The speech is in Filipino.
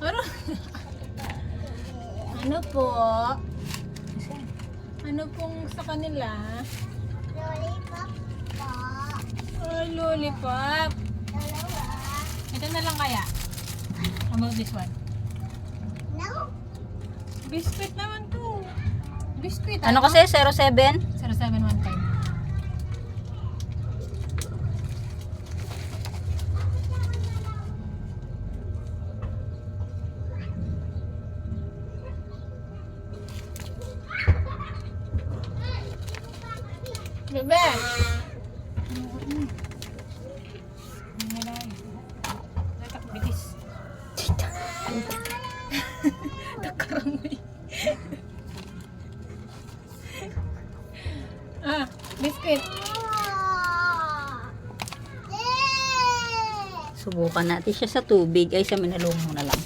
Ano? Ano po? Ano pong sa kanila? Lollipop po. Oh, lollipop. Dalawa. Ito na lang kaya. How about this one? No. Biscuit naman to. Biscuit. Ano kasi? 07? 0715. Bebe! Bilis. Takarangoy. Biscuit. Subukan natin siya sa tubig. Ay, sa minalungo na lang.